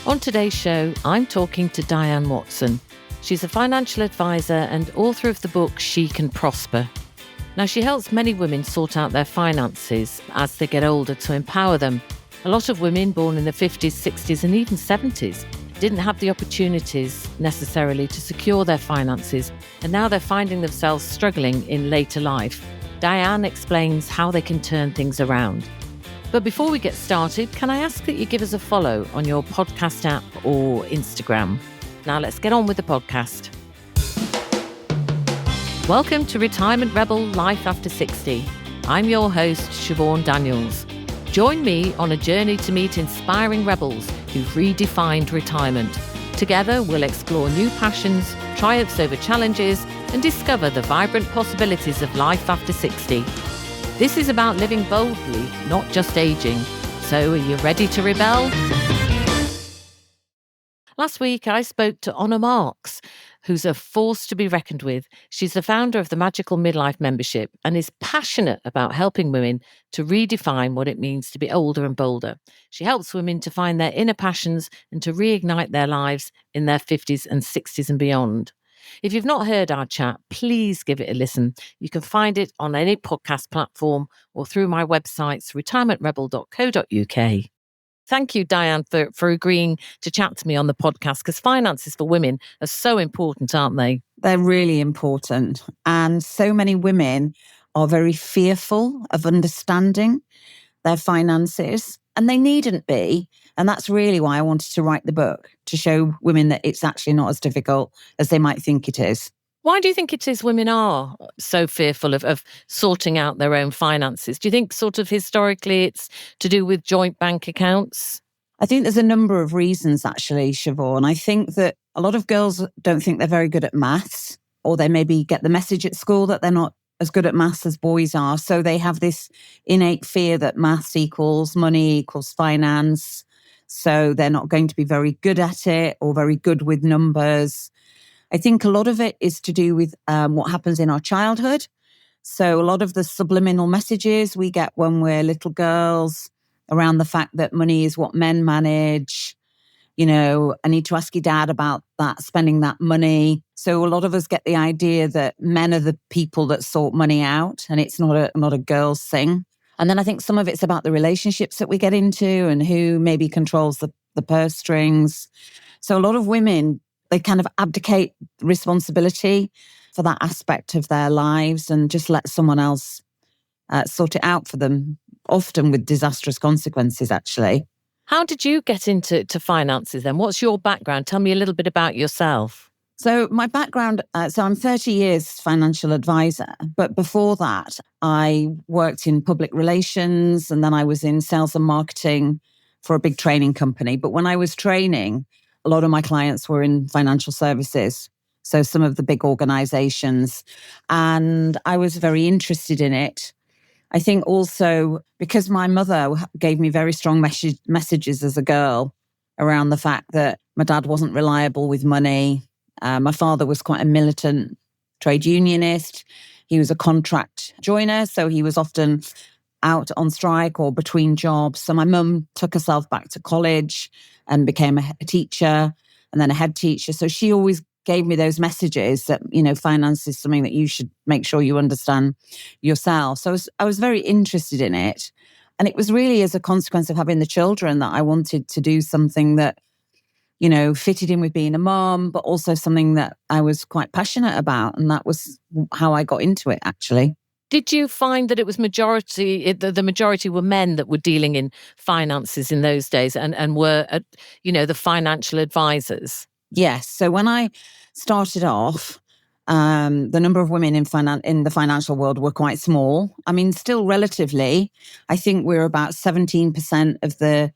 On today's show, I'm talking to Diane Watson. She's a financial advisor and author of the book She Can Prosper. Now, she helps many women sort out their finances as they get older to empower them. A lot of women born in the 50s, 60s and even 70s didn't have the opportunities necessarily to secure their finances, and now they're finding themselves struggling in later life. Diane explains how they can turn things around. But before we get started, can I ask that you give us a follow on your podcast app or Instagram? Now let's get on with the podcast. Welcome to Retirement Rebel Life After 60. I'm your host, Siobhan Daniels. Join me on a journey to meet inspiring rebels who've redefined retirement. Together, we'll explore new passions, triumphs over challenges, and discover the vibrant possibilities of life after 60. This is about living boldly, not just aging. So are you ready to rebel? Last week, I spoke to Honor Marks, who's a force to be reckoned with. She's the founder of the Magical Midlife membership and is passionate about helping women to redefine what it means to be older and bolder. She helps women to find their inner passions and to reignite their lives in their 50s and 60s and beyond. If you've not heard our chat, please give it a listen. You can find it on any podcast platform or through my websites, retirementrebel.co.uk. Thank you, Diane, for agreeing to chat to me on the podcast, because finances for women are so important, aren't they? They're really important. And so many women are very fearful of understanding their finances, and they needn't be. And that's really why I wanted to write the book, to show women that it's actually not as difficult as they might think it is. Why do you think it is women are so fearful of sorting out their own finances? Do you think sort of historically it's to do with joint bank accounts? I think there's a number of reasons, actually, Siobhan. I think that a lot of girls don't think they're very good at maths, or they maybe get the message at school that they're not as good at maths as boys are. So they have this innate fear that maths equals money equals finance. So they're not going to be very good at it or very good with numbers. I think a lot of it is to do with what happens in our childhood. So a lot of the subliminal messages we get when we're little girls around the fact that money is what men manage. You know, I need to ask your dad about that, spending that money. So a lot of us get the idea that men are the people that sort money out, and it's not a girl's thing. And then I think some of it's about the relationships that we get into and who maybe controls the purse strings. So a lot of women, they kind of abdicate responsibility for that aspect of their lives and just let someone else sort it out for them, often with disastrous consequences, actually. How did you get into finances then? What's your background? Tell me a little bit about yourself. So my background, so I'm 30 years financial advisor, but before that, I worked in public relations and then I was in sales and marketing for a big training company. But when I was training, a lot of my clients were in financial services, so some of the big organizations, and I was very interested in it. I think also because my mother gave me very strong messages as a girl around the fact that my dad wasn't reliable with money. My father was quite a militant trade unionist. He was a contract joiner, so he was often out on strike or between jobs. So my mum took herself back to college and became a teacher and then a head teacher. So she always gave me those messages that, you know, finance is something that you should make sure you understand yourself. So I was very interested in it. And it was really as a consequence of having the children that I wanted to do something that, you know, fitted in with being a mom, but also something that I was quite passionate about. And that was how I got into it, actually. Did you find that it was the majority were men that were dealing in finances in those days and were, the financial advisors? Yes. So when I started off, the number of women in the financial world were quite small. I mean, still relatively, I think we're about 17% of the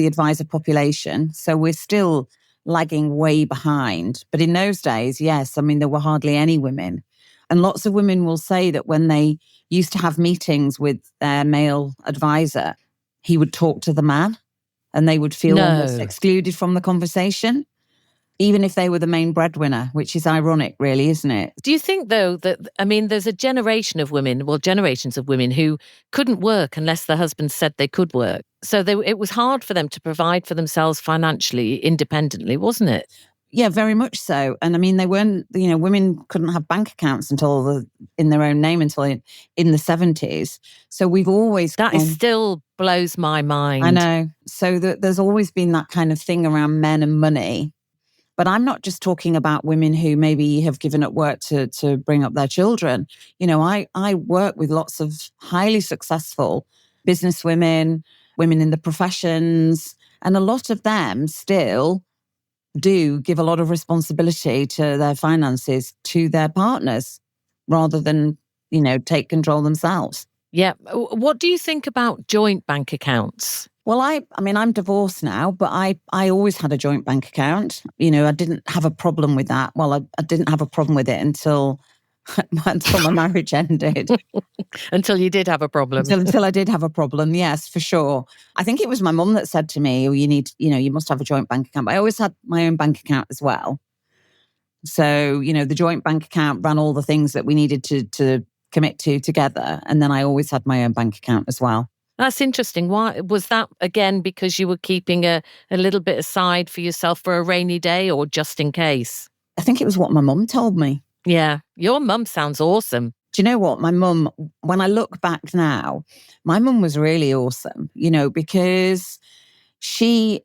advisor population. So we're still lagging way behind. But in those days, yes, I mean, there were hardly any women. And lots of women will say that when they used to have meetings with their male advisor, he would talk to the man and they would feel almost excluded from the conversation, even if they were the main breadwinner, which is ironic, really, isn't it? Do you think, though, that, I mean, there's a generations of women who couldn't work unless their husband said they could work? So it was hard for them to provide for themselves financially, independently, wasn't it? Yeah, very much so. And I mean, they weren't, women couldn't have bank accounts in their own name until in the 70s. So we've always That is still blows my mind. I know. So there's always been that kind of thing around men and money. But I'm not just talking about women who maybe have given up work to bring up their children. I work with lots of highly successful business women in the professions, and a lot of them still do give a lot of responsibility to their finances to their partners rather than, take control themselves. Yeah. What do you think about joint bank accounts? Well, I mean, I'm divorced now, but I always had a joint bank account. I didn't have a problem with that. Well, I didn't have a problem with it until my marriage ended. Until you did have a problem. Until I did have a problem, yes, for sure. I think it was my mum that said to me, "Oh, you must have a joint bank account." But I always had my own bank account as well. So, the joint bank account ran all the things that we needed to commit to together. And then I always had my own bank account as well. That's interesting. Why was that, again, because you were keeping a little bit aside for yourself for a rainy day, or just in case? I think it was what my mum told me. Yeah. Your mum sounds awesome. Do you know what? My mum, when I look back now, my mum was really awesome, because she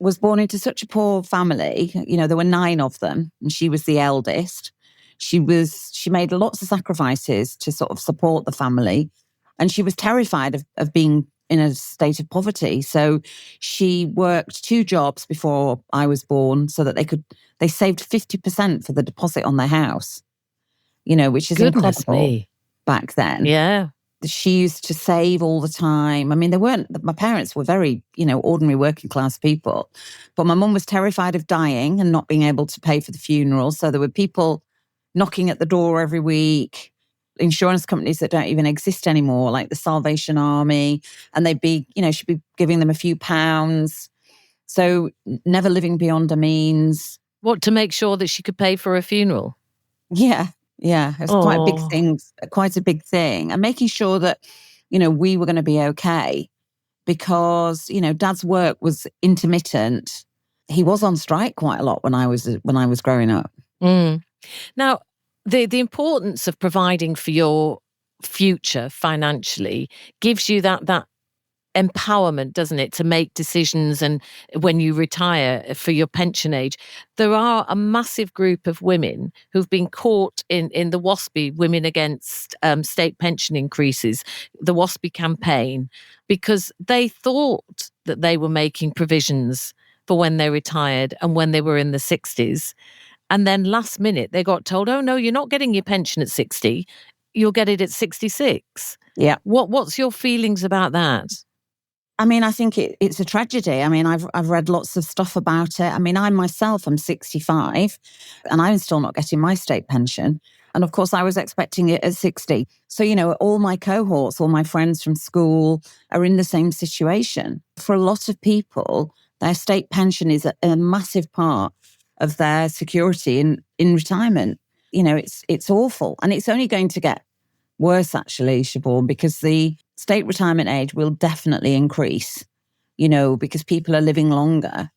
was born into such a poor family. There were 9 of them, and she was the eldest. She made lots of sacrifices to sort of support the family. And she was terrified of being in a state of poverty. So she worked 2 jobs before I was born so that they saved 50% for the deposit on their house, which is Goodness incredible me. back then. Yeah. She used to save all the time. I mean, my parents were very, ordinary working class people, but my mum was terrified of dying and not being able to pay for the funeral. So there were people knocking at the door every week, insurance companies that don't even exist anymore, like the Salvation Army, and she'd be giving them a few pounds. So never living beyond her means. What, to make sure that she could pay for a funeral? Yeah. Yeah. It was quite a big thing. And making sure that, we were going to be okay, because, Dad's work was intermittent. He was on strike quite a lot when I was growing up. Mm. Now, the importance of providing for your future financially gives you that empowerment, doesn't it, to make decisions, and when you retire for your pension age. There are a massive group of women who've been caught in the WASPI, Women Against State Pension Increases, the WASPI campaign, because they thought that they were making provisions for when they retired and when they were in the 60s. And then last minute they got told, oh no, you're not getting your pension at 60, you'll get it at 66. Yeah. What's your feelings about that? I mean, I think it's a tragedy. I mean, I've read lots of stuff about it. I mean, I'm 65 and I'm still not getting my state pension. And of course, I was expecting it at 60. So, all my cohorts, all my friends from school are in the same situation. For a lot of people, their state pension is a massive part of their security in retirement. It's awful. And it's only going to get worse, actually, Siobhan, because the state retirement age will definitely increase, because people are living longer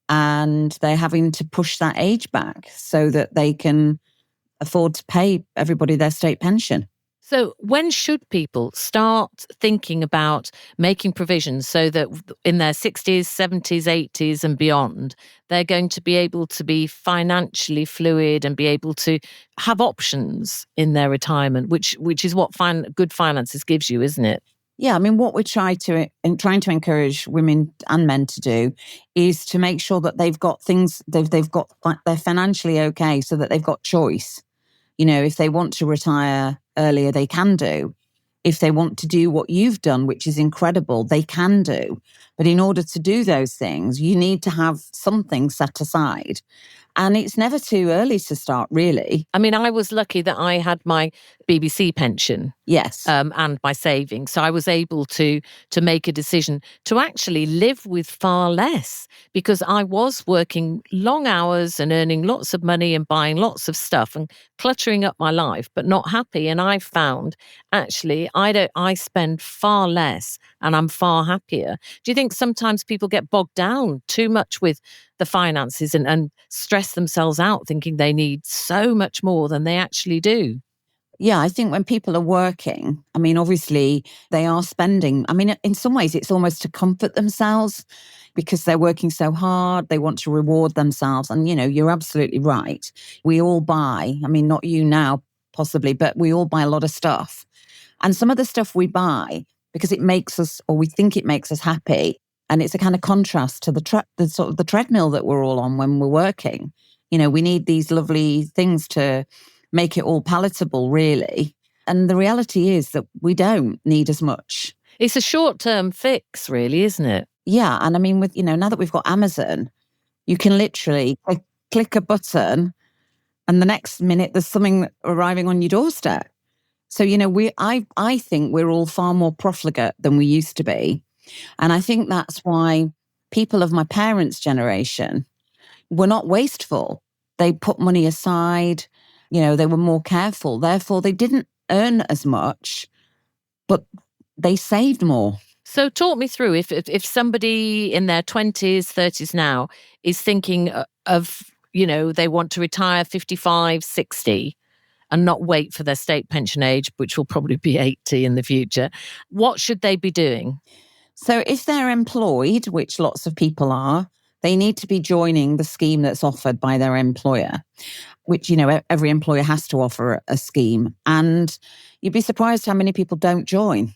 and they're having to push that age back so that they can afford to pay everybody their state pension. So when should people start thinking about making provisions so that in their 60s, 70s, 80s and beyond, they're going to be able to be financially fluid and be able to have options in their retirement, which is what good finances gives you, isn't it? Yeah, I mean, what we're trying to encourage women and men to do is to make sure that they've got things, they're financially okay, so that they've got choice. If they want to retire earlier, they can do. If they want to do what you've done, which is incredible, they can do. But in order to do those things, you need to have something set aside. And it's never too early to start, really. I mean, I was lucky that I had my BBC pension. Yes. And my savings. So I was able to make a decision to actually live with far less, because I was working long hours and earning lots of money and buying lots of stuff and cluttering up my life, but not happy. And I found actually I spend far less and I'm far happier. Do you think sometimes people get bogged down too much with the finances and stress themselves out thinking they need so much more than they actually do? Yeah, I think when people are working, I mean, obviously they are spending. I mean, in some ways, it's almost to comfort themselves because they're working so hard. They want to reward themselves. And, you're absolutely right. We all buy, I mean, not you now, possibly, but we all buy a lot of stuff. And some of the stuff we buy because it makes us, or we think it makes us happy. And it's a kind of contrast to the sort of the treadmill that we're all on when we're working. We need these lovely things to make it all palatable, really. And the reality is that we don't need as much. It's a short-term fix, really, isn't it? Yeah. And I mean, with, now that we've got Amazon, you can literally click a button and the next minute there's something arriving on your doorstep. So, I think we're all far more profligate than we used to be. And I think that's why people of my parents' generation were not wasteful. They put money aside, they were more careful. Therefore, they didn't earn as much, but they saved more. So talk me through if somebody in their 20s, 30s now is thinking of, they want to retire 55, 60 and not wait for their state pension age, which will probably be 80 in the future. What should they be doing? So if they're employed, which lots of people are, they need to be joining the scheme that's offered by their employer, which, every employer has to offer a scheme. And you'd be surprised how many people don't join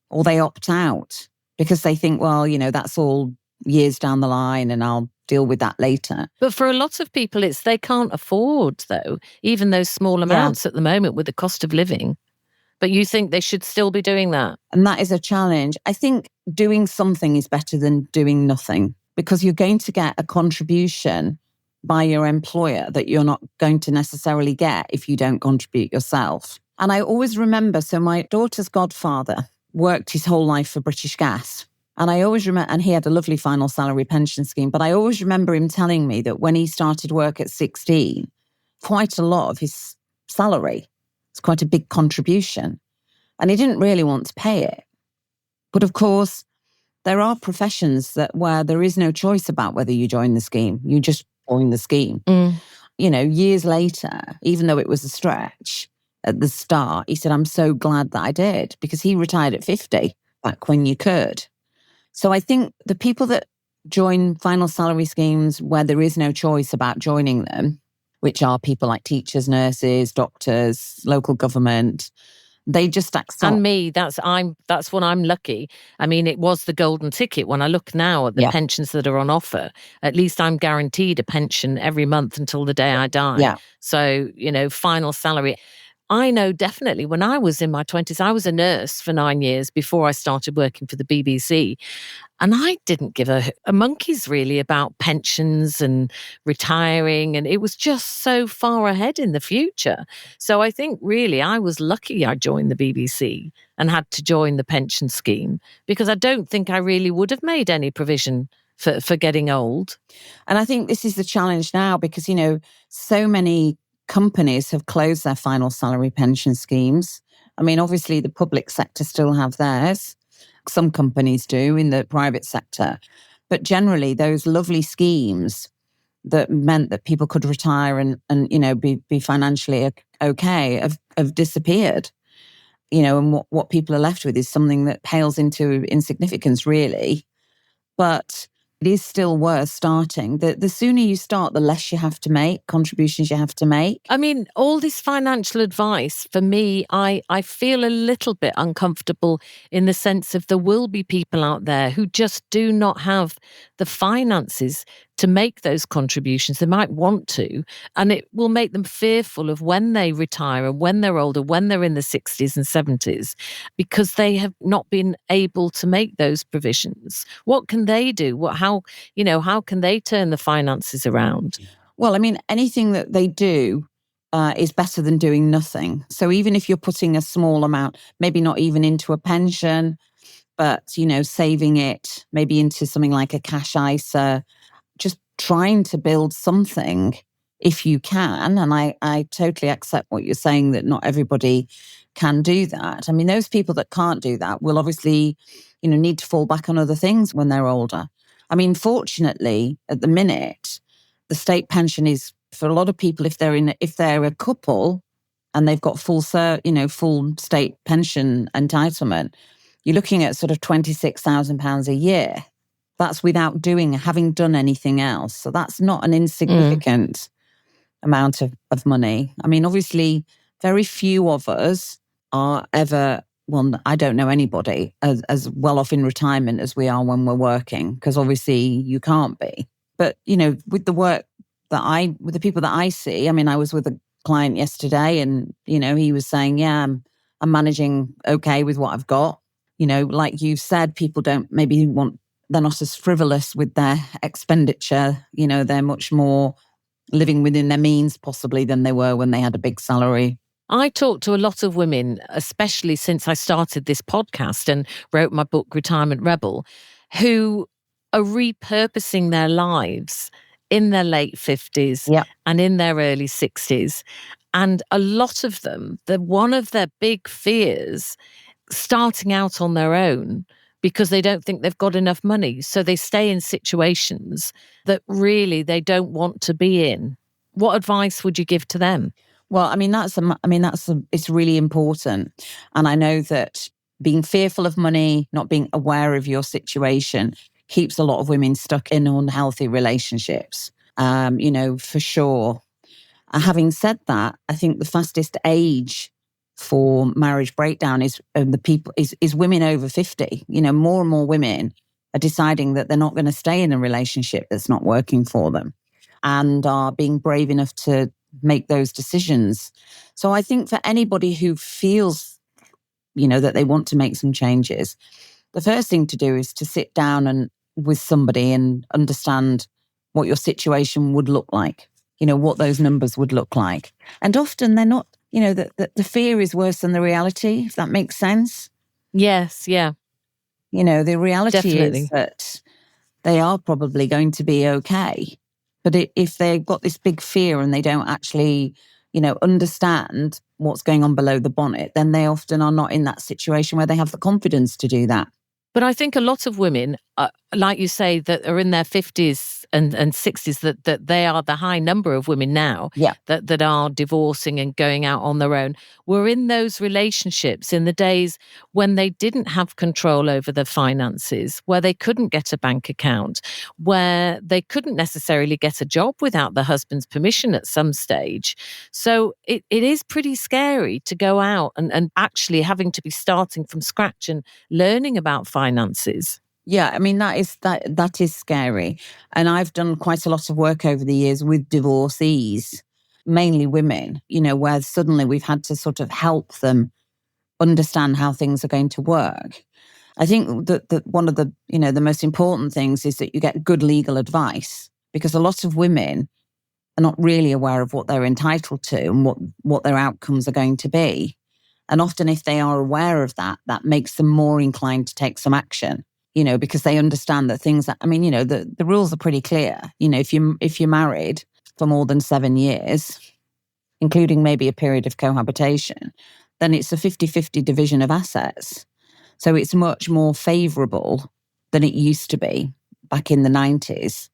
or they opt out because they think, well, that's all years down the line and I'll deal with that later. But for a lot of people, they can't afford, though, even those small amounts at the moment with the cost of living. But you think they should still be doing that? And that is a challenge. I think doing something is better than doing nothing because you're going to get a contribution by your employer that you're not going to necessarily get if you don't contribute yourself. And I always remember, so my daughter's godfather worked his whole life for British Gas. And I always remember, and he had a lovely final salary pension scheme, but I always remember him telling me that when he started work at 16, quite a lot of his salary, it's quite a big contribution. And he didn't really want to pay it. But of course, there are professions where there is no choice about whether you join the scheme. You just join the scheme. Years later, even though it was a stretch at the start, he said, I'm so glad that I did because he retired at 50 back when you could. So I think the people that join final salary schemes where there is no choice about joining them, which are people like teachers, nurses, doctors, local government, they just accept. And me, that's when I'm lucky. I mean, it was the golden ticket. When I look now at the pensions that are on offer, at least I'm guaranteed a pension every month until the day I die. Yeah. So, final salary. I know definitely when I was in my 20s, I was a nurse for 9 years before I started working for the BBC. And I didn't give a monkey's really about pensions and retiring. And it was just so far ahead in the future. So I think really I was lucky I joined the BBC and had to join the pension scheme because I don't think I really would have made any provision for getting old. And I think this is the challenge now because, so many companies have closed their final salary pension schemes. I mean, obviously the public sector still have theirs. Some companies do in the private sector. But generally, those lovely schemes that meant that people could retire and be financially okay have disappeared. And what people are left with is something that pales into insignificance, really. But it is still worth starting. The sooner you start, the less you have to make, contributions you have to make. I mean, all this financial advice, for me, I feel a little bit uncomfortable in the sense of there will be people out there who just do not have the finances to make those contributions. They might want to, and it will make them fearful of when they retire and when they're older, when they're in the 60s and 70s, because they have not been able to make those provisions. What can they do? How can they turn the finances around? Well, I mean, anything that they do is better than doing nothing. So even if you're putting a small amount, maybe not even into a pension, but, saving it maybe into something like a cash ISA, just trying to build something if you can. And I totally accept what you're saying, that not everybody can do that. I mean, those people that can't do that will obviously, need to fall back on other things when they're older. I mean, fortunately, at the minute, the state pension is for a lot of people, if they're a couple and they've got full state pension entitlement, you're looking at sort of £26,000 a year. That's without having done anything else. So that's not an insignificant amount of money. I mean, obviously, very few of us are ever, well, I don't know anybody as well off in retirement as we are when we're working, because obviously you can't be. But, with the work with the people that I see, I mean, I was with a client yesterday and, he was saying, yeah, I'm managing okay with what I've got. Like you said, people don't maybe they're not as frivolous with their expenditure. They're much more living within their means possibly than they were when they had a big salary. I talk to a lot of women, especially since I started this podcast and wrote my book, Retirement Rebel, who are repurposing their lives in their late 50s and in their early 60s. And a lot of them, one of their big fears starting out on their own, because they don't think they've got enough money. So they stay in situations that really they don't want to be in. What advice would you give to them? Well, it's really important. And I know that being fearful of money, not being aware of your situation, keeps a lot of women stuck in unhealthy relationships, for sure. Having said that, I think the fastest age for marriage breakdown is women over 50. More and more women are deciding that they're not going to stay in a relationship that's not working for them, and are being brave enough to make those decisions. So I think for anybody who feels, that they want to make some changes, the first thing to do is to sit down and with somebody and understand what your situation would look like, what those numbers would look like. And often they're not, the fear is worse than the reality, if that makes sense. Yes, yeah. The reality Definitely is that they are probably going to be okay. But if they've got this big fear and they don't actually, understand what's going on below the bonnet, then they often are not in that situation where they have the confidence to do that. But I think a lot of women, like you say, that are in their 50s and 60s, that they are the high number of women now that are divorcing and going out on their own, were in those relationships in the days when they didn't have control over their finances, where they couldn't get a bank account, where they couldn't necessarily get a job without the husband's permission at some stage. So it is pretty scary to go out and actually having to be starting from scratch and learning about finances. Yeah, I mean, that is scary. And I've done quite a lot of work over the years with divorcees, mainly women, where suddenly we've had to sort of help them understand how things are going to work. I think that one of the, the most important things is that you get good legal advice, because a lot of women are not really aware of what they're entitled to and what their outcomes are going to be. And often if they are aware of that, that makes them more inclined to take some action. Because they understand that things that, the rules are pretty clear. If you're married for more than 7 years, including maybe a period of cohabitation, then it's a 50-50 division of assets. So it's much more favourable than it used to be back in the 90s.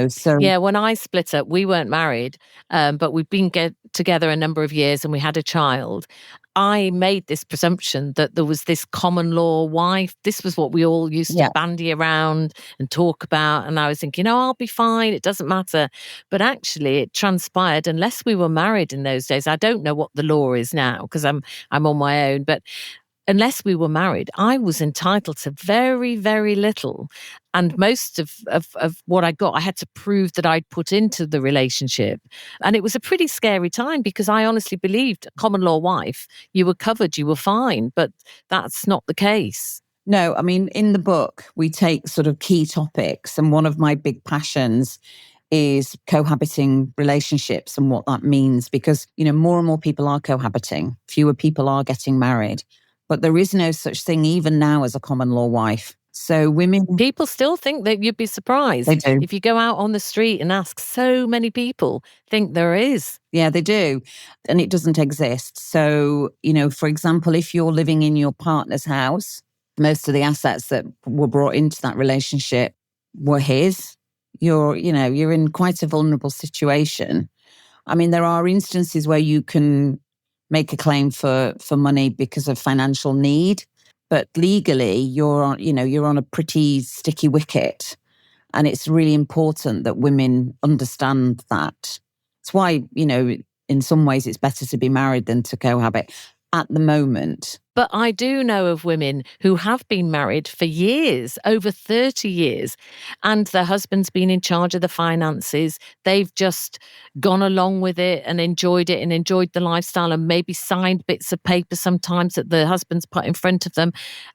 So yeah, when I split up, we weren't married, but we've been together a number of years and we had a child. I made this presumption that there was this common law wife. This was what we all used to bandy around and talk about. And I was thinking, I'll be fine. It doesn't matter. But actually it transpired, unless we were married in those days, I don't know what the law is now because I'm on my own, but unless we were married, I was entitled to very, very little. And most of what I got, I had to prove that I'd put into the relationship. And it was a pretty scary time because I honestly believed, common law wife, you were covered, you were fine. But that's not the case. No, I mean, in the book, we take sort of key topics. And one of my big passions is cohabiting relationships and what that means, because, more and more people are cohabiting. Fewer people are getting married, but there is no such thing even now as a common law wife. So people still think that you'd be surprised. They do. If you go out on the street and ask, so many people think there is. Yeah, they do. And it doesn't exist. So, for example, if you're living in your partner's house, most of the assets that were brought into that relationship were his. You're in quite a vulnerable situation. I mean, there are instances where you can make a claim for money because of financial need, but legally you're on a pretty sticky wicket. And it's really important that women understand that. It's why, in some ways it's better to be married than to cohabit at the moment. But I do know of women who have been married for years, over 30 years, and their husband's been in charge of the finances. They've just gone along with it and enjoyed the lifestyle, and maybe signed bits of paper sometimes that the husband's put in front of them.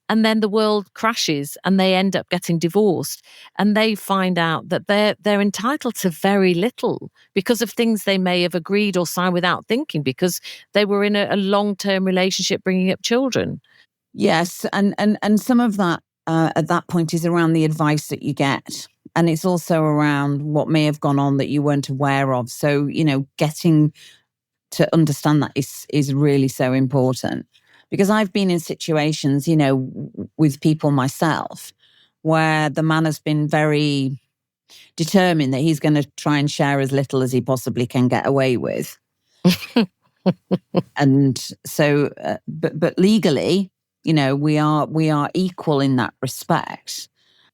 And then the world crashes and they end up getting divorced, and they find out that they're entitled to very little because of things they may have agreed or signed without thinking, because they were in a long-term relationship bringing up children. Yes, and some of that at that point is around the advice that you get, and it's also around what may have gone on that you weren't aware of. So getting to understand that is really so important, because I've been in situations with people myself where the man has been very determined that he's going to try and share as little as he possibly can get away with. And so, but legally, we are equal in that respect.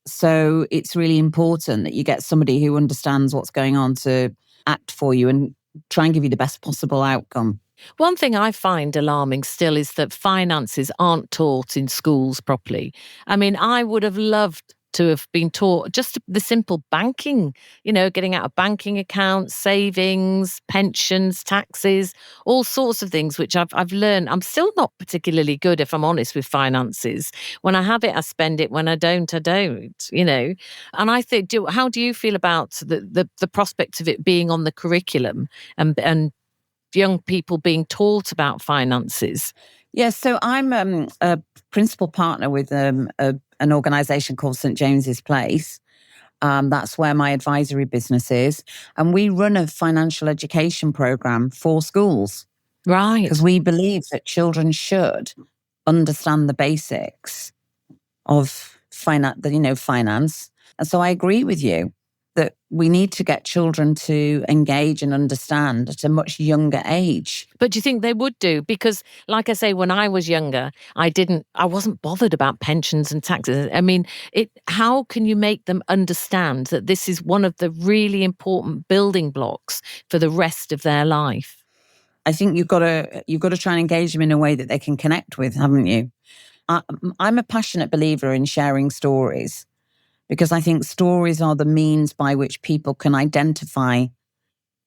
So it's really important that you get somebody who understands what's going on to act for you and try and give you the best possible outcome. One thing I find alarming still is that finances aren't taught in schools properly. I mean, I would have loved to have been taught just the simple banking, getting out of banking accounts, savings, pensions, taxes, all sorts of things, which I've learned. I'm still not particularly good, if I'm honest, with finances. When I have it, I spend it. When I don't, I don't, And I think, how do you feel about the prospect of it being on the curriculum and young people being taught about finances? Yes, so I'm a principal partner with an organisation called St James's Place. That's where my advisory business is. And we run a financial education programme for schools. Right. Because we believe that children should understand the basics of finance. And so I agree with you that we need to get children to engage and understand at a much younger age. But do you think they would do? Because, like I say, when I was younger, I wasn't bothered about pensions and taxes. I mean, how can you make them understand that this is one of the really important building blocks for the rest of their life? I think you've got to try and engage them in a way that they can connect with, haven't you? I'm a passionate believer in sharing stories, because I think stories are the means by which people can identify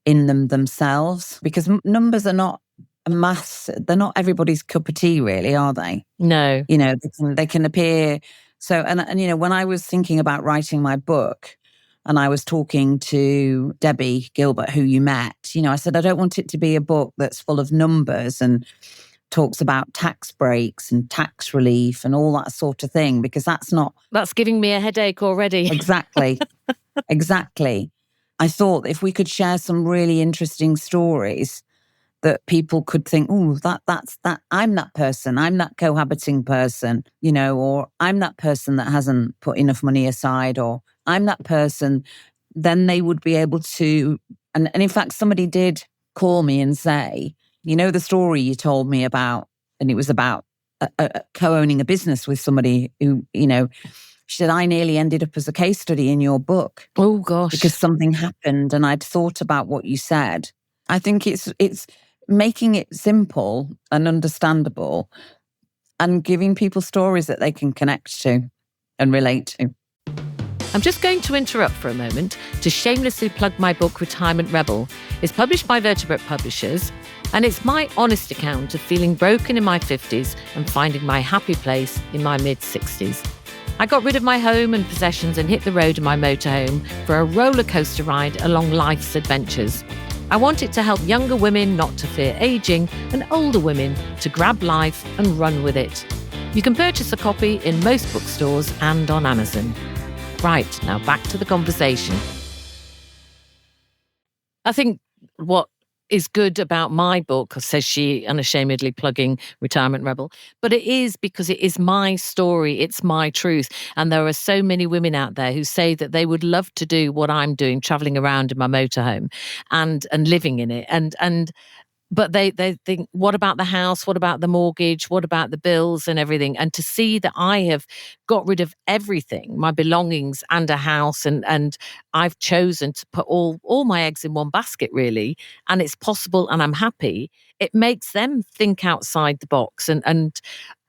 in them themselves. Because numbers are not a mass; they're not everybody's cup of tea, really, are they? No. They can appear. So, and when I was thinking about writing my book, and I was talking to Debbie Gilbert, who you met, I said, I don't want it to be a book that's full of numbers and talks about tax breaks and tax relief and all that sort of thing, because that's giving me a headache already. Exactly. I thought if we could share some really interesting stories that people could think, oh, that's I'm that person, I'm that cohabiting person, or I'm that person that hasn't put enough money aside, or I'm that person, then they would be able to, and in fact, somebody did call me and say, the story you told me about, and it was about co-owning a business with somebody who, she said, I nearly ended up as a case study in your book. Oh, gosh. Because something happened and I'd thought about what you said. I think it's making it simple and understandable and giving people stories that they can connect to and relate to. I'm just going to interrupt for a moment to shamelessly plug my book, Retirement Rebel. It's published by Vertebrate Publishers, and it's my honest account of feeling broken in my 50s and finding my happy place in my mid-60s. I got rid of my home and possessions and hit the road in my motorhome for a roller coaster ride along life's adventures. I wanted to help younger women not to fear aging and older women to grab life and run with it. You can purchase a copy in most bookstores and on Amazon. Right, now back to the conversation. I think what is good about my book, says she, unashamedly plugging Retirement Rebel, but it is because it is my story, it's my truth. And there are so many women out there who say that they would love to do what I'm doing, traveling around in my motorhome and living in it. But they think, what about the house? What about the mortgage? What about the bills and everything? And to see that I have got rid of everything, my belongings and a house, and I've chosen to put all my eggs in one basket, really, and it's possible and I'm happy, it makes them think outside the box. And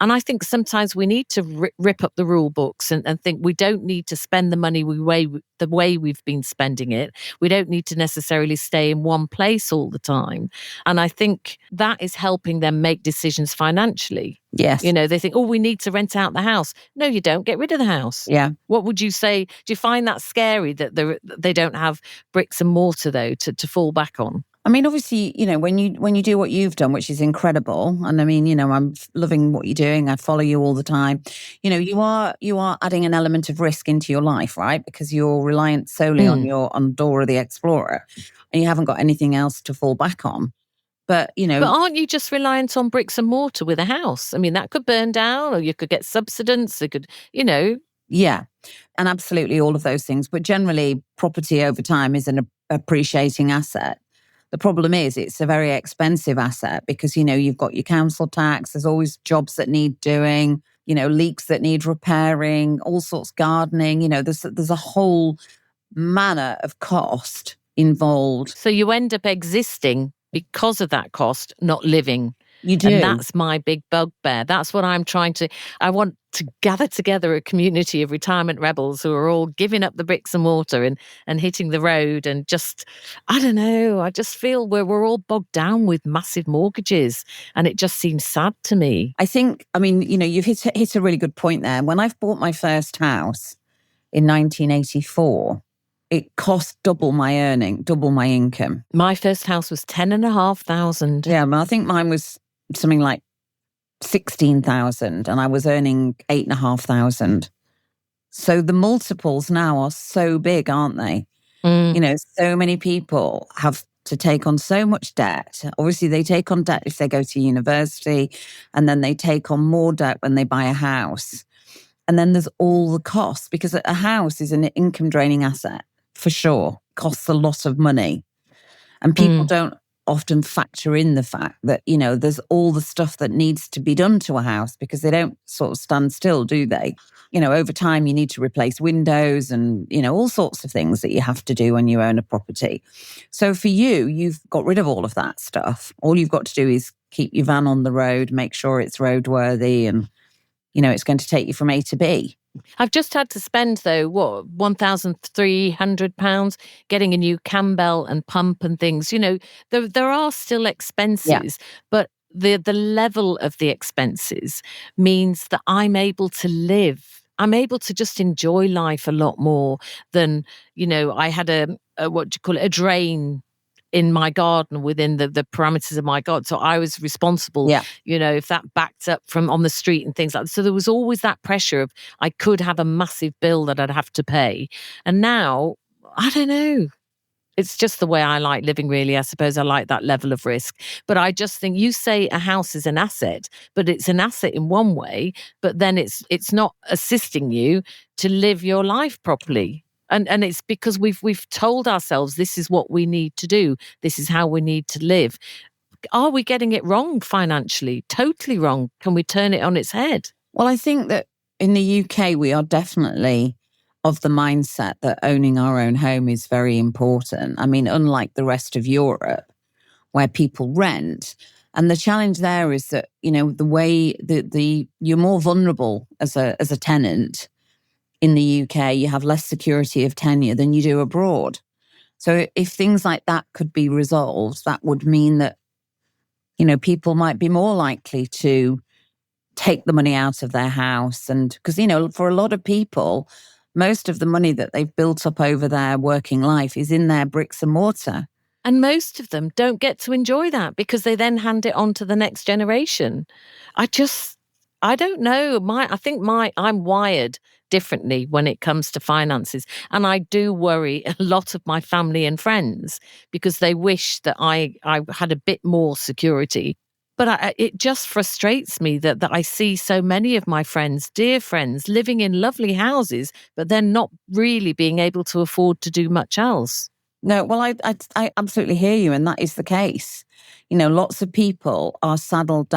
I think sometimes we need to rip up the rule books and think we don't need to spend the money the way we've been spending it. We don't need to necessarily stay in one place all the time. And I think that is helping them make decisions financially. Yes. You know, they think, oh, we need to rent out the house. No, you don't. Get rid of the house. Yeah. What would you say? Do you find that scary that they don't have bricks and mortar, though, to fall back on? I mean, obviously, you know, when you do what you've done, which is incredible, and I mean, you know, I'm loving what you're doing. I follow you all the time. You know, you are adding an element of risk into your life, right? Because you're reliant solely on Dora the Explorer, and you haven't got anything else to fall back on. But, you know, but aren't you just reliant on bricks and mortar with a house? I mean, that could burn down, or you could get subsidence. It could, you know. Yeah, and absolutely all of those things. But generally, property over time is an appreciating asset. The problem is it's a very expensive asset because, you know, you've got your council tax, there's always jobs that need doing, you know, leaks that need repairing, all sorts, gardening, you know, there's a whole manner of cost involved. So you end up existing because of that cost, not living. You do. And that's my big bugbear. That's what I want to gather together a community of retirement rebels who are all giving up the bricks and mortar and hitting the road and just, I don't know, I just feel we're all bogged down with massive mortgages and it just seems sad to me. I think, I mean, you know, you've hit a really good point there. When I've bought my first house in 1984, it cost double my income. My first house was 10,500. Yeah, I think mine was something like 16,000 and I was earning 8,500. So the multiples now are so big, aren't they? You know, so many people have to take on so much debt. Obviously, they take on debt if they go to university, and then they take on more debt when they buy a house. And then there's all the costs, because a house is an income draining asset, for sure. Costs a lot of money. And people don't often factor in the fact that, you know, there's all the stuff that needs to be done to a house, because they don't sort of stand still, do they? You know, over time, you need to replace windows and, you know, all sorts of things that you have to do when you own a property. So for you, you've got rid of all of that stuff. All you've got to do is keep your van on the road, make sure it's roadworthy, and, you know, it's going to take you from A to B. I've just had to spend, though, £1,300 getting a new cam bell and pump and things. You know, there are still expenses, but the level of the expenses means that I'm able to live. I'm able to just enjoy life a lot more than, you know, I had a drain in my garden within the parameters of my garden. So I was responsible, you know, if that backed up from on the street and things like that. So there was always that pressure of I could have a massive bill that I'd have to pay. And now, I don't know. It's just the way I like living, really. I suppose I like that level of risk. But I just think you say a house is an asset, but it's an asset in one way, but then it's not assisting you to live your life properly. And it's because we've told ourselves this is what we need to do. This is how we need to live. Are we getting it wrong financially? Totally wrong. Can we turn it on its head? Well, I think that in the UK, we are definitely of the mindset that owning our own home is very important. I mean, unlike the rest of Europe, where people rent. And the challenge there is that, you know, the way you're more vulnerable as a tenant in the UK, you have less security of tenure than you do abroad. So if things like that could be resolved, that would mean that, you know, people might be more likely to take the money out of their house. And because, for a lot of people, most of the money that they've built up over their working life is in their bricks and mortar. And most of them don't get to enjoy that because they then hand it on to the next generation. I don't know. I'm wired differently when it comes to finances. And I do worry a lot of my family and friends because they wish that I had a bit more security. But it just frustrates me that I see so many of my friends, dear friends, living in lovely houses, but then not really being able to afford to do much else. No, well, I absolutely hear you, and that is the case. Lots of people are saddled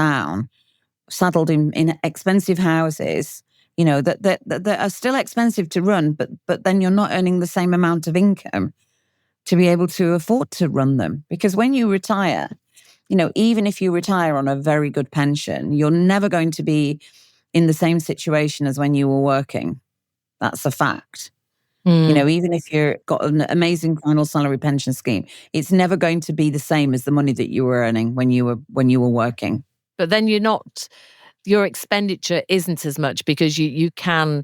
in expensive houses, that are still expensive to run, but then you're not earning the same amount of income to be able to afford to run them. Because when you retire, even if you retire on a very good pension, you're never going to be in the same situation as when you were working. That's a fact. Even if you've got an amazing final salary pension scheme, it's never going to be the same as the money that you were earning when you were working. But then your expenditure isn't as much because you can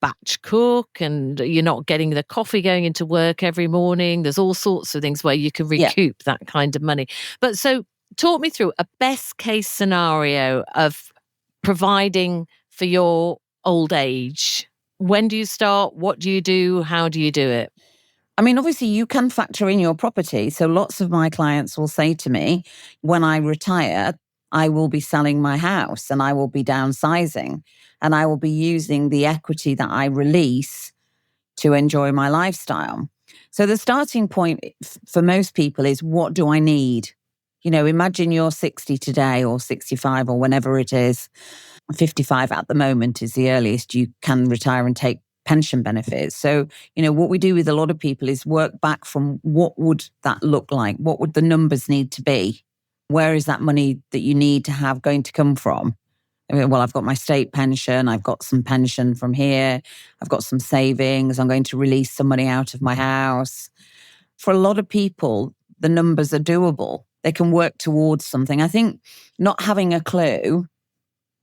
batch cook and you're not getting the coffee going into work every morning. There's all sorts of things where you can recoup that kind of money. But so talk me through a best case scenario of providing for your old age. When do you start? What do you do? How do you do it? I mean, obviously, you can factor in your property. So lots of my clients will say to me, when I retire, I will be selling my house and I will be downsizing and I will be using the equity that I release to enjoy my lifestyle. So the starting point for most people is, what do I need? Imagine you're 60 today or 65 or whenever it is. 55 at the moment is the earliest you can retire and take pension benefits. So, what we do with a lot of people is work back from what would that look like? What would the numbers need to be? Where is that money that you need to have going to come from? Well, I've got my state pension. I've got some pension from here. I've got some savings. I'm going to release some money out of my house. For a lot of people, the numbers are doable. They can work towards something. I think not having a clue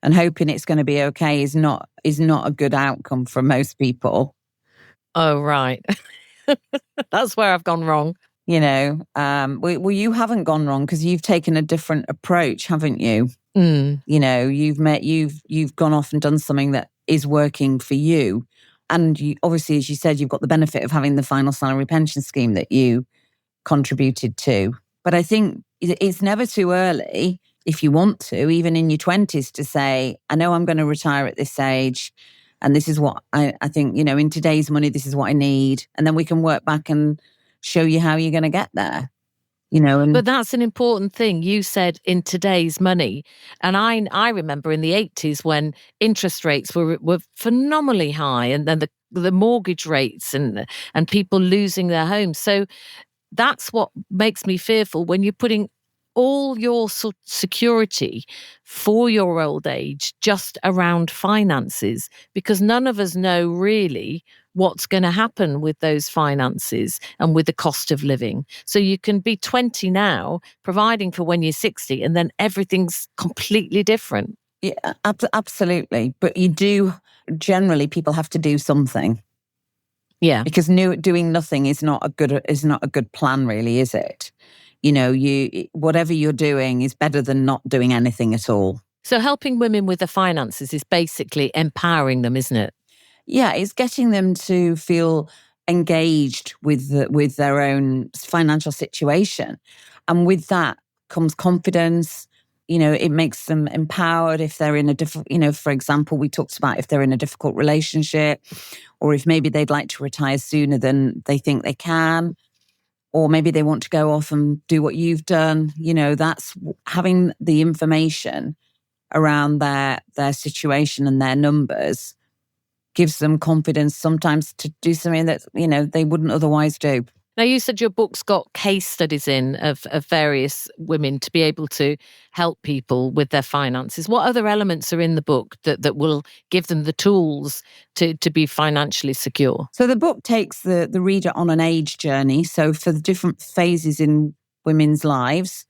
and hoping it's going to be okay is not a good outcome for most people. Oh, right. That's where I've gone wrong. Well, you haven't gone wrong because you've taken a different approach, haven't you? You've gone off and done something that is working for you. And you, obviously, as you said, you've got the benefit of having the final salary pension scheme that you contributed to. But I think it's never too early, if you want to, even in your 20s, to say, I know I'm going to retire at this age. And this is what I think, in today's money, this is what I need. And then we can work back and show you how you're going to get there. But that's an important thing. You said in today's money. And I remember in the 80s when interest rates were phenomenally high, and then the mortgage rates and people losing their homes. So that's what makes me fearful when you're putting all your security for your old age just around finances, because none of us know really what's going to happen with those finances and with the cost of living. So you can be 20 now, providing for when you're 60, and then everything's completely different. Yeah, absolutely. But generally people have to do something. Yeah. Because doing nothing is not a good plan, really, is it? Whatever you're doing is better than not doing anything at all. So helping women with their finances is basically empowering them, isn't it? Yeah, it's getting them to feel engaged with their own financial situation. And with that comes confidence. It makes them empowered if they're in a different, for example, we talked about if they're in a difficult relationship, or if maybe they'd like to retire sooner than they think they can, or maybe they want to go off and do what you've done. That's having the information around their situation and their numbers gives them confidence sometimes to do something that, they wouldn't otherwise do. Now, you said your book's got case studies in of various women to be able to help people with their finances. What other elements are in the book that will give them the tools to be financially secure? So the book takes the reader on an age journey. So for the different phases in women's lives,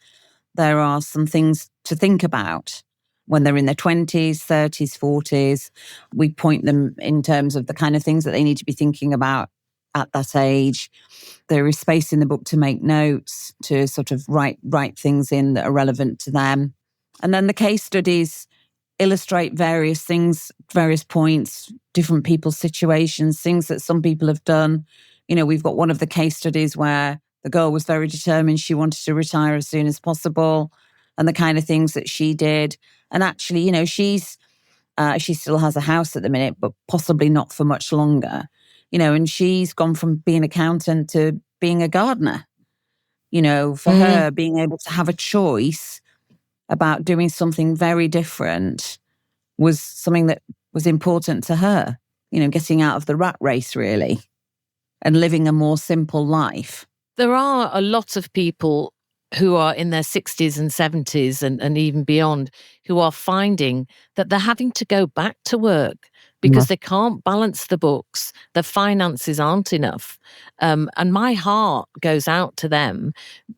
there are some things to think about. when they're in their 20s, 30s, 40s. We point them in terms of the kind of things that they need to be thinking about at that age. There is space in the book to make notes, to sort of write things in that are relevant to them. And then the case studies illustrate various things, various points, different people's situations, things that some people have done. We've got one of the case studies where the girl was very determined. She wanted to retire as soon as possible, and the kind of things that she did. And actually, she still has a house at the minute, but possibly not for much longer. And she's gone from being an accountant to being a gardener. For her, being able to have a choice about doing something very different was something that was important to her, getting out of the rat race, really, and living a more simple life. There are a lot of people who are in their 60s and 70s and even beyond who are finding that they're having to go back to work because they can't balance the books. The finances aren't enough. And my heart goes out to them,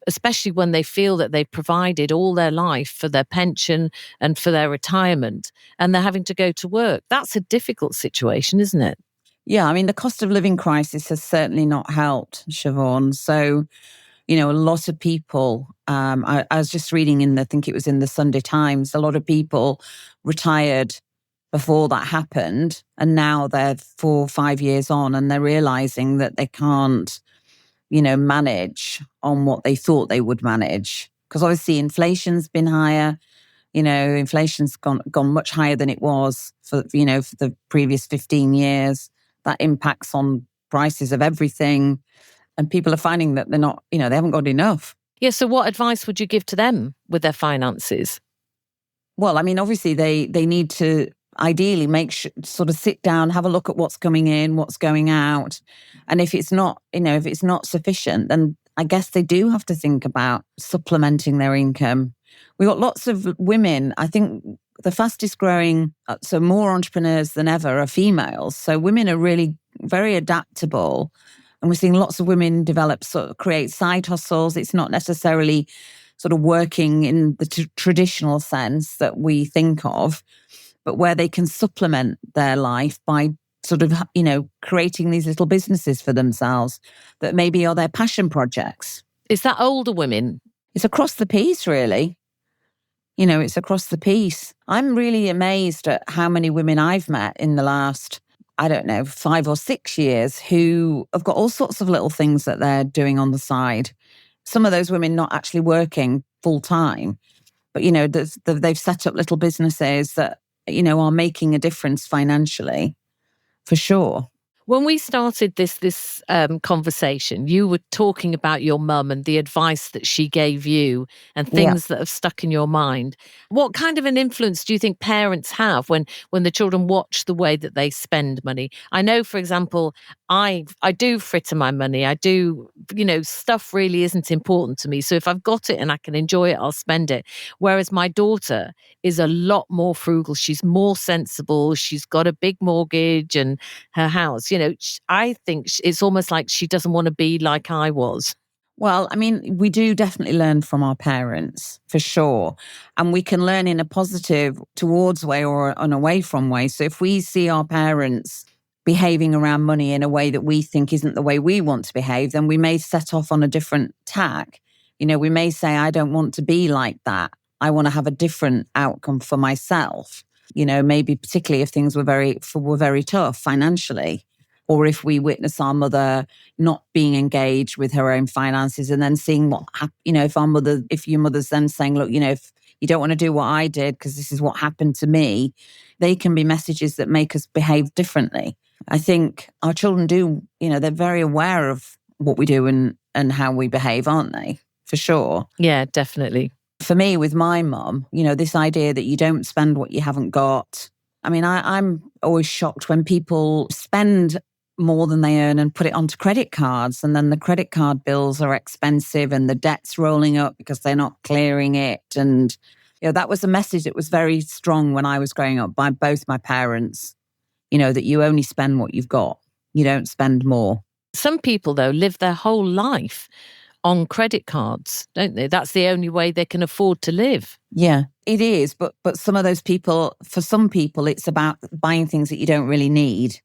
especially when they feel that they've provided all their life for their pension and for their retirement, and they're having to go to work. That's a difficult situation, isn't it? Yeah, I mean, the cost of living crisis has certainly not helped, Siobhan. So, a lot of people, I was just reading I think it was in the Sunday Times, a lot of people retired before that happened. And now they're 4 or 5 years on and they're realizing that they can't, manage on what they thought they would manage. Because obviously inflation's been higher. Inflation's gone much higher than it was for the previous 15 years. That impacts on prices of everything. And people are finding that they're not, they haven't got enough. Yeah, so what advice would you give to them with their finances? Well, I mean, obviously they need to ideally sort of sit down, have a look at what's coming in, what's going out. And if it's not, if it's not sufficient, then I guess they do have to think about supplementing their income. We've got lots of women. I think the fastest growing, so more entrepreneurs than ever are females. So women are really very adaptable. And we're seeing lots of women create side hustles. It's not necessarily sort of working in the traditional sense that we think of, but where they can supplement their life by sort of, creating these little businesses for themselves that maybe are their passion projects. Is that older women? It's across the piece, really. It's across the piece. I'm really amazed at how many women I've met in the last, 5 or 6 years who have got all sorts of little things that they're doing on the side. Some of those women not actually working full time, but, they've set up little businesses that, are making a difference financially, for sure. When we started this conversation, you were talking about your mum and the advice that she gave you and things that have stuck in your mind. What kind of an influence do you think parents have when the children watch the way that they spend money? I know, for example, I do fritter my money. I do, stuff really isn't important to me. So if I've got it and I can enjoy it, I'll spend it. Whereas my daughter is a lot more frugal. She's more sensible. She's got a big mortgage and her house. I think it's almost like she doesn't want to be like I was. Well, I mean, we do definitely learn from our parents, for sure. And we can learn in a positive towards way or an away from way. So if we see our parents behaving around money in a way that we think isn't the way we want to behave, then we may set off on a different tack. We may say, I don't want to be like that. I want to have a different outcome for myself. Maybe particularly if things were very tough financially. Or if we witness our mother not being engaged with her own finances and then seeing what, if your mother's then saying, look, if you don't want to do what I did because this is what happened to me, they can be messages that make us behave differently. I think our children do, they're very aware of what we do and how we behave, aren't they? For sure. Yeah, definitely. For me, with my mum, this idea that you don't spend what you haven't got. I mean, I'm always shocked when people spend more than they earn and put it onto credit cards. And then the credit card bills are expensive and the debt's rolling up because they're not clearing it. And, that was a message that was very strong when I was growing up by both my parents, that you only spend what you've got. You don't spend more. Some people, though, live their whole life on credit cards, don't they? That's the only way they can afford to live. Yeah, it is. But some of those people, for some people, it's about buying things that you don't really need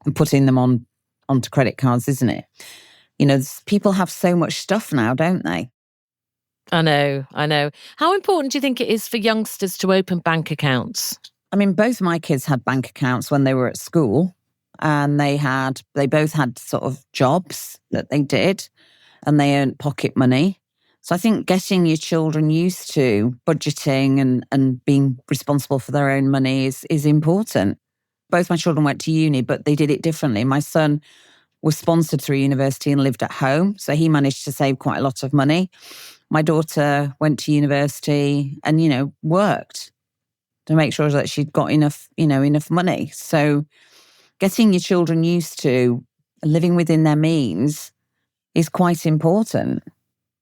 and putting them onto credit cards, isn't it? People have so much stuff now, don't they? I know. How important do you think it is for youngsters to open bank accounts? I mean, both my kids had bank accounts when they were at school, and they both had sort of jobs that they did, and they earned pocket money. So I think getting your children used to budgeting and being responsible for their own money is important. Both my children went to uni, but they did it differently. My son was sponsored through university and lived at home, so he managed to save quite a lot of money. My daughter went to university and, worked to make sure that she'd got enough money. So getting your children used to living within their means is quite important.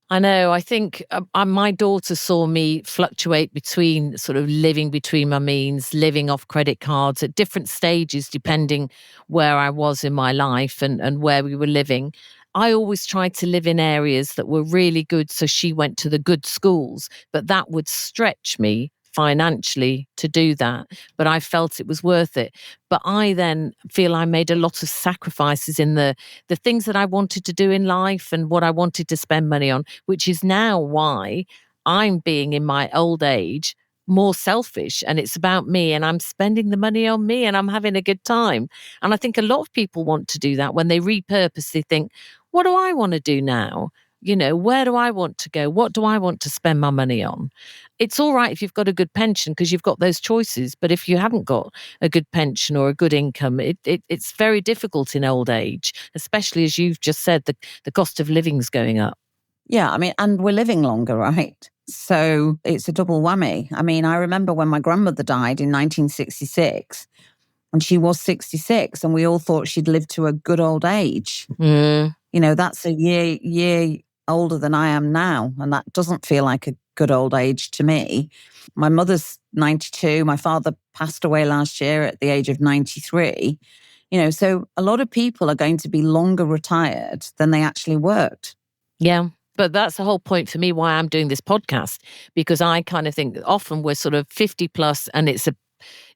I know. I think my daughter saw me fluctuate between sort of living between my means, living off credit cards at different stages, depending where I was in my life and where we were living. I always tried to live in areas that were really good. So she went to the good schools, but that would stretch me financially to do that. But I felt it was worth it. But I then feel I made a lot of sacrifices in the things that I wanted to do in life and what I wanted to spend money on, which is now why I'm being in my old age more selfish, and it's about me, and I'm spending the money on me, and I'm having a good time. And I think a lot of people want to do that when they repurpose. They think, what do I want to do now? Where do I want to go? What do I want to spend my money on? It's all right if you've got a good pension because you've got those choices. But if you haven't got a good pension or a good income, it's very difficult in old age, especially as you've just said, the cost of living's going up. Yeah, I mean, and we're living longer, right? So it's a double whammy. I mean, I remember when my grandmother died in 1966, and she was 66, and we all thought she'd lived to a good old age. Mm. That's a year older than I am now, and that doesn't feel like a good old age to me. My mother's 92. My father passed away last year at the age of 93. So a lot of people are going to be longer retired than they actually worked. Yeah. But that's the whole point for me why I'm doing this podcast, because I kind of think often we're sort of 50 plus and it's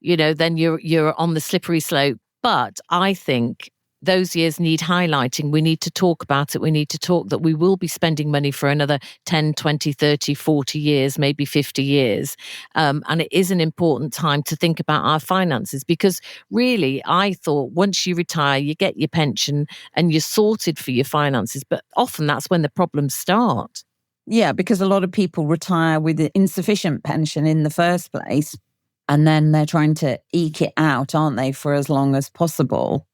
then you're on the slippery slope. But I think those years need highlighting. We need to talk about it. We need to talk that we will be spending money for another 10, 20, 30, 40 years, maybe 50 years. And it is an important time to think about our finances, because really, I thought once you retire, you get your pension and you're sorted for your finances. But often that's when the problems start. Yeah, because a lot of people retire with an insufficient pension in the first place, and then they're trying to eke it out, aren't they, for as long as possible.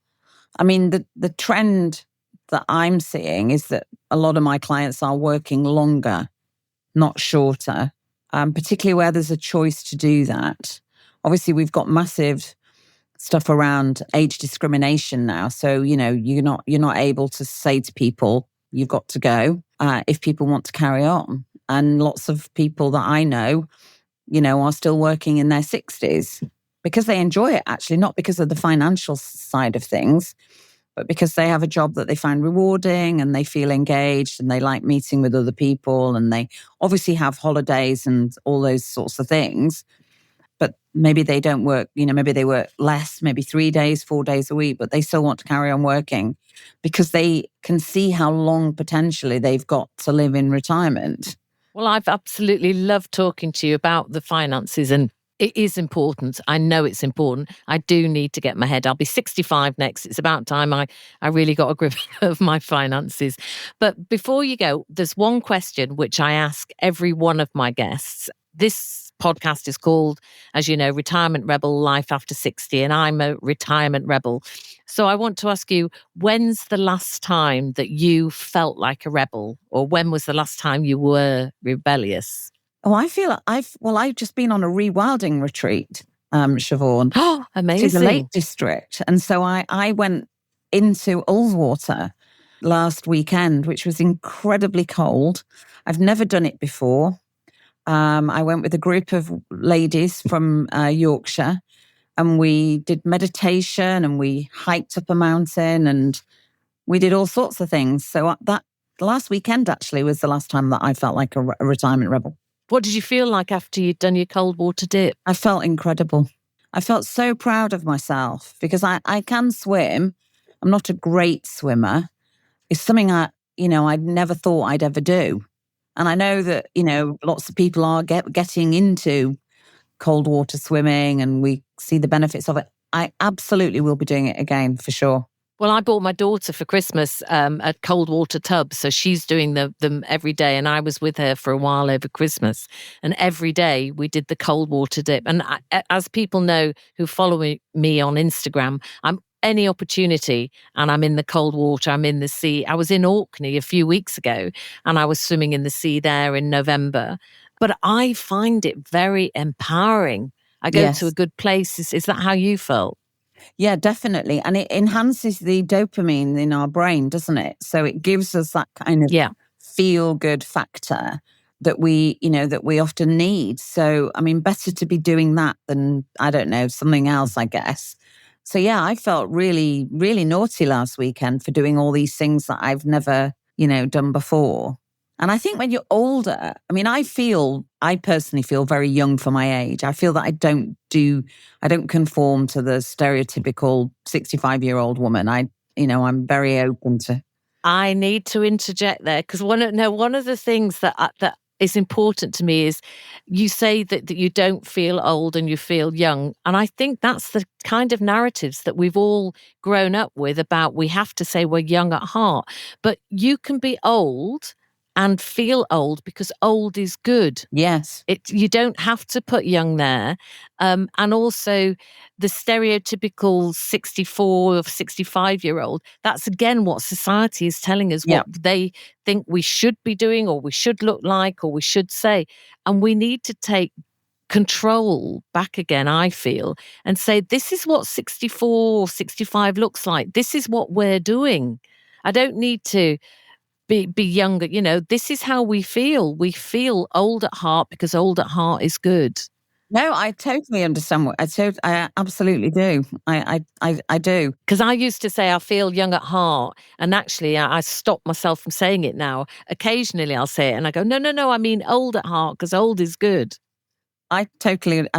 I mean, the trend that I'm seeing is that a lot of my clients are working longer, not shorter, particularly where there's a choice to do that. Obviously, we've got massive stuff around age discrimination now. So, you're not able to say to people, you've got to go if people want to carry on. And lots of people that I know, are still working in their 60s because they enjoy it, actually, not because of the financial side of things, but because they have a job that they find rewarding and they feel engaged and they like meeting with other people, and they obviously have holidays and all those sorts of things. But maybe they don't work, maybe they work less, maybe 3 days, 4 days a week, but they still want to carry on working because they can see how long potentially they've got to live in retirement. Well, I've absolutely loved talking to you about the finances, and it is important. I know it's important. I do need to get my head. I'll be 65 next. It's about time I really got a grip of my finances. But before you go, there's one question which I ask every one of my guests. This podcast is called, as you know, Retirement Rebel, Life After 60, and I'm a retirement rebel. So I want to ask you, when's the last time that you felt like a rebel, or when was the last time you were rebellious? Oh, I feel I've just been on a rewilding retreat, Siobhan. Oh, amazing. To the Lake District. And so I went into Ullswater last weekend, which was incredibly cold. I've never done it before. I went with a group of ladies from Yorkshire, and we did meditation and we hiked up a mountain and we did all sorts of things. So that The last weekend actually was the last time that I felt like a retirement rebel. What did you feel like after you'd done your cold water dip? I felt incredible. I felt so proud of myself because I can swim. I'm not a great swimmer. It's something I'd never thought I'd ever do. And I know that, lots of people are getting into cold water swimming and we see the benefits of it. I absolutely will be doing it again for sure. Well, I bought my daughter for Christmas a cold water tub. So she's doing them every day. And I was with her for a while over Christmas. And every day we did the cold water dip. And as people know who follow me on Instagram, I'm any opportunity and I'm in the cold water, I'm in the sea. I was in Orkney a few weeks ago and I was swimming in the sea there in November. But I find it very empowering. I go to a good place. Is that how you felt? Yeah, definitely. And it enhances the dopamine in our brain, doesn't it? So it gives us that kind of feel good factor that we often need. So, I mean, better to be doing that than, I don't know, something else, I guess. So yeah, I felt really, really naughty last weekend for doing all these things that I've never, done before. And I think when you're older, I mean, I personally feel very young for my age. I feel that I don't conform to the stereotypical 65-year-old woman. I'm very open to. I need to interject there because one of the things that is important to me is you say that you don't feel old and you feel young. And I think that's the kind of narratives that we've all grown up with about we have to say we're young at heart. But you can be old and feel old because old is good. Yes. You don't have to put young there. And also the stereotypical 64 or 65-year-old, that's again what society is telling us, what they think we should be doing or we should look like or we should say. And we need to take control back again, I feel, and say, this is what 64 or 65 looks like. This is what we're doing. I don't need to be younger, this is how we feel. We feel old at heart because old at heart is good. No, I totally understand I absolutely do. I do. Because I used to say I feel young at heart, and actually I stopped myself from saying it now. Occasionally I'll say it and I go, no, I mean old at heart because old is good. I totally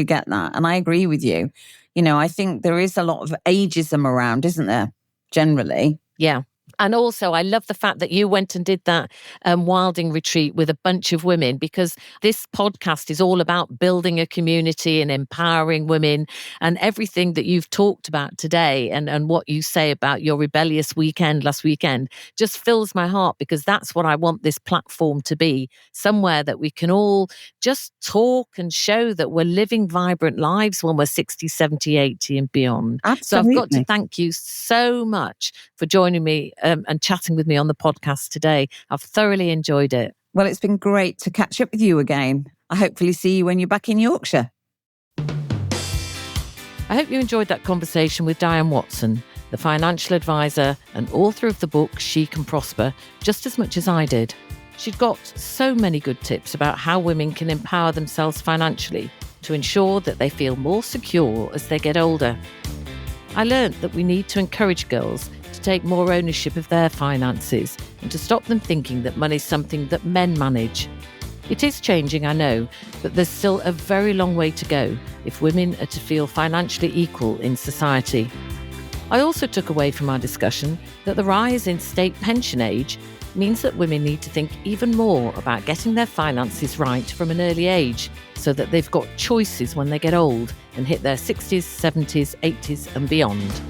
get that. And I agree with you. I think there is a lot of ageism around, isn't there? Generally. Yeah. And also, I love the fact that you went and did that wilding retreat with a bunch of women, because this podcast is all about building a community and empowering women, and everything that you've talked about today and what you say about your rebellious weekend last weekend just fills my heart, because that's what I want this platform to be, somewhere that we can all just talk and show that we're living vibrant lives when we're 60, 70, 80 and beyond. Absolutely. So I've got to thank you so much for joining me and chatting with me on the podcast today. I've thoroughly enjoyed it. Well, it's been great to catch up with you again. I hopefully see you when you're back in Yorkshire. I hope you enjoyed that conversation with Diane Watson, the financial advisor and author of the book She Can Prosper, just as much as I did. She'd got so many good tips about how women can empower themselves financially to ensure that they feel more secure as they get older. I learned that we need to encourage girls to take more ownership of their finances and to stop them thinking that money's something that men manage. It is changing, I know, but there's still a very long way to go if women are to feel financially equal in society. I also took away from our discussion that the rise in state pension age means that women need to think even more about getting their finances right from an early age, so that they've got choices when they get old and hit their 60s, 70s, 80s and beyond.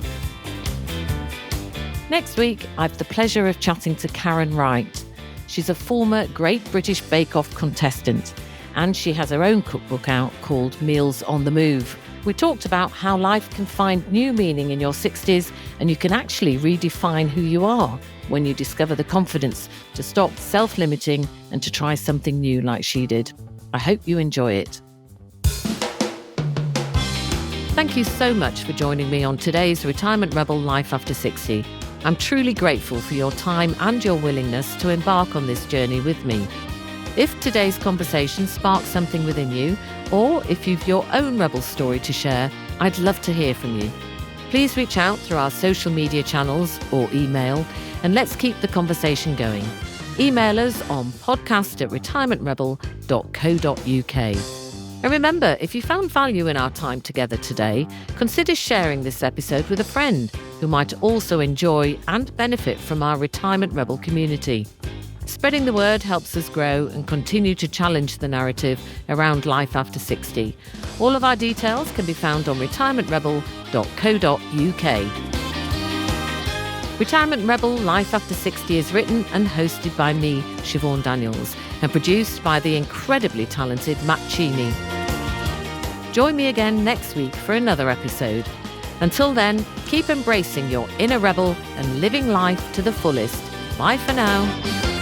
Next week, I've the pleasure of chatting to Karen Wright. She's a former Great British Bake Off contestant, and she has her own cookbook out called Meals on the Move. We talked about how life can find new meaning in your 60s, and you can actually redefine who you are when you discover the confidence to stop self-limiting and to try something new like she did. I hope you enjoy it. Thank you so much for joining me on today's Retirement Rebel Life After 60. I'm truly grateful for your time and your willingness to embark on this journey with me. If today's conversation sparks something within you, or if you've your own rebel story to share, I'd love to hear from you. Please reach out through our social media channels or email, and let's keep the conversation going. Email us on podcast@retirementrebel.co.uk. And remember, if you found value in our time together today, consider sharing this episode with a friend who might also enjoy and benefit from our Retirement Rebel community. Spreading the word helps us grow and continue to challenge the narrative around life after 60. All of our details can be found on retirementrebel.co.uk. Retirement Rebel Life After 60 is written and hosted by me, Siobhan Daniels, and produced by the incredibly talented Matt Cheney. Join me again next week for another episode. Until then, keep embracing your inner rebel and living life to the fullest. Bye for now.